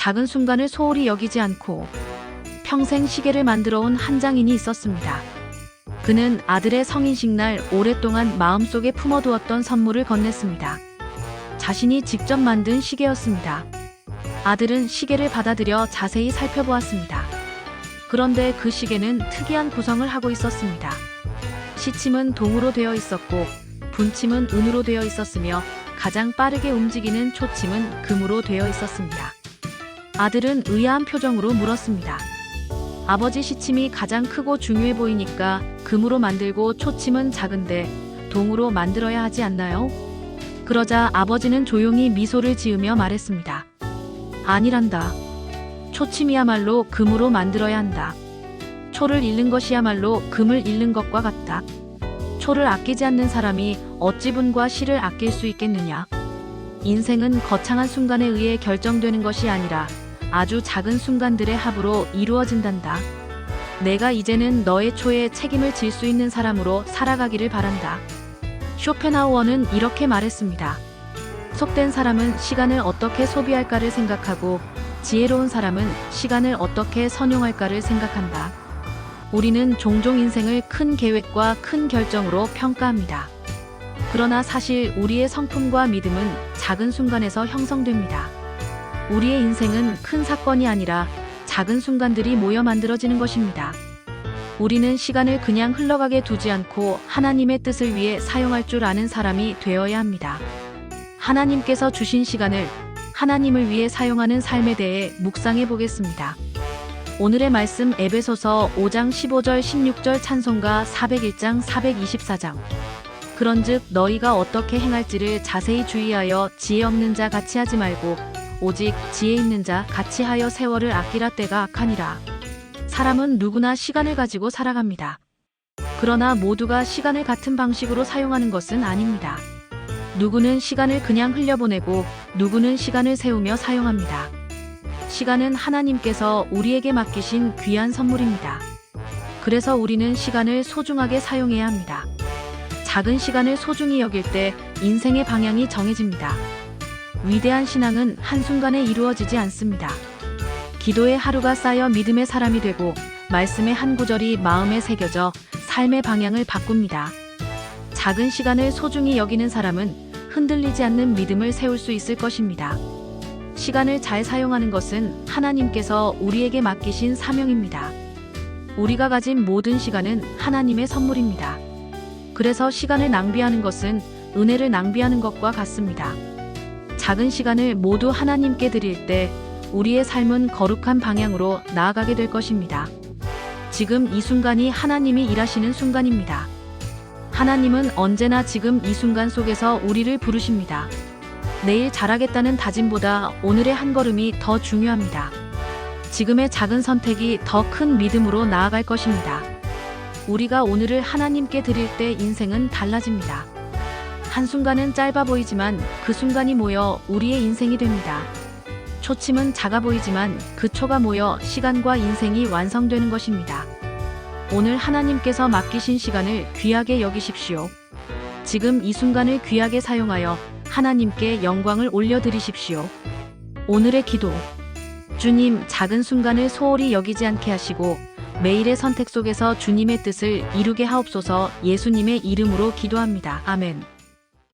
작은 순간을 소홀히 여기지 않고 평생 시계를 만들어 온 한 장인이 있었습니다. 그는 아들의 성인식 날 오랫동안 마음속에 품어두었던 선물을 건넸습니다. 자신이 직접 만든 시계였습니다. 아들은 시계를 받아들여 자세히 살펴보았습니다. 그런데 그 시계는 특이한 구성을 하고 있었습니다. 시침은 동으로 되어 있었고 분침은 은으로 되어 있었으며 가장 빠르게 움직이는 초침은 금으로 되어 있었습니다. 아들은 의아한 표정으로 물었습니다. 아버지, 시침이 가장 크고 중요해 보이니까 금으로 만들고 초침은 작은데 동으로 만들어야 하지 않나요? 그러자 아버지는 조용히 미소를 지으며 말했습니다. 아니란다. 초침이야말로 금으로 만들어야 한다. 초를 잃는 것이야말로 금을 잃는 것과 같다. 초를 아끼지 않는 사람이 어찌 분과 시를 아낄 수 있겠느냐. 인생은 거창한 순간에 의해 결정되는 것이 아니라 아주 작은 순간들의 합으로 이루어진단다. 내가 이제는 너의 초에 책임을 질 수 있는 사람으로 살아가기를 바란다. 쇼펜하우어는 이렇게 말했습니다. 속된 사람은 시간을 어떻게 소비할까를 생각하고 지혜로운 사람은 시간을 어떻게 선용할까를 생각한다. 우리는 종종 인생을 큰 계획과 큰 결정으로 평가합니다. 그러나 사실 우리의 성품과 믿음은 작은 순간에서 형성됩니다. 우리의 인생은 큰 사건이 아니라 작은 순간들이 모여 만들어지는 것입니다. 우리는 시간을 그냥 흘러가게 두지 않고 하나님의 뜻을 위해 사용할 줄 아는 사람이 되어야 합니다. 하나님께서 주신 시간을 하나님을 위해 사용하는 삶에 대해 묵상해 보겠습니다. 오늘의 말씀 에베소서 5장 15절 16절 찬송가 401장 424장. 그런즉 너희가 어떻게 행할지를 자세히 주의하여 지혜 없는 자 같이 하지 말고 오직 지혜 있는 자 같이 하여 세월을 아끼라. 때가 악하니라. 사람은 누구나 시간을 가지고 살아갑니다. 그러나 모두가 시간을 같은 방식으로 사용하는 것은 아닙니다. 누구는 시간을 그냥 흘려보내고 누구는 시간을 세우며 사용합니다. 시간은 하나님께서 우리에게 맡기신 귀한 선물입니다. 그래서 우리는 시간을 소중하게 사용해야 합니다. 작은 시간을 소중히 여길 때 인생의 방향이 정해집니다. 위대한 신앙은 한순간에 이루어지지 않습니다. 기도의 하루가 쌓여 믿음의 사람이 되고 말씀의 한 구절이 마음에 새겨져 삶의 방향을 바꿉니다. 작은 시간을 소중히 여기는 사람은 흔들리지 않는 믿음을 세울 수 있을 것입니다. 시간을 잘 사용하는 것은 하나님께서 우리에게 맡기신 사명입니다. 우리가 가진 모든 시간은 하나님의 선물입니다. 그래서 시간을 낭비하는 것은 은혜를 낭비하는 것과 같습니다. 작은 시간을 모두 하나님께 드릴 때 우리의 삶은 거룩한 방향으로 나아가게 될 것입니다. 지금 이 순간이 하나님이 일하시는 순간입니다. 하나님은 언제나 지금 이 순간 속에서 우리를 부르십니다. 내일 잘하겠다는 다짐보다 오늘의 한 걸음이 더 중요합니다. 지금의 작은 선택이 더 큰 믿음으로 나아갈 것입니다. 우리가 오늘을 하나님께 드릴 때 인생은 달라집니다. 한순간은 짧아 보이지만 그 순간이 모여 우리의 인생이 됩니다. 초침은 작아 보이지만 그 초가 모여 시간과 인생이 완성되는 것입니다. 오늘 하나님께서 맡기신 시간을 귀하게 여기십시오. 지금 이 순간을 귀하게 사용하여 하나님께 영광을 올려드리십시오. 오늘의 기도. 주님, 작은 순간을 소홀히 여기지 않게 하시고 매일의 선택 속에서 주님의 뜻을 이루게 하옵소서. 예수님의 이름으로 기도합니다. 아멘.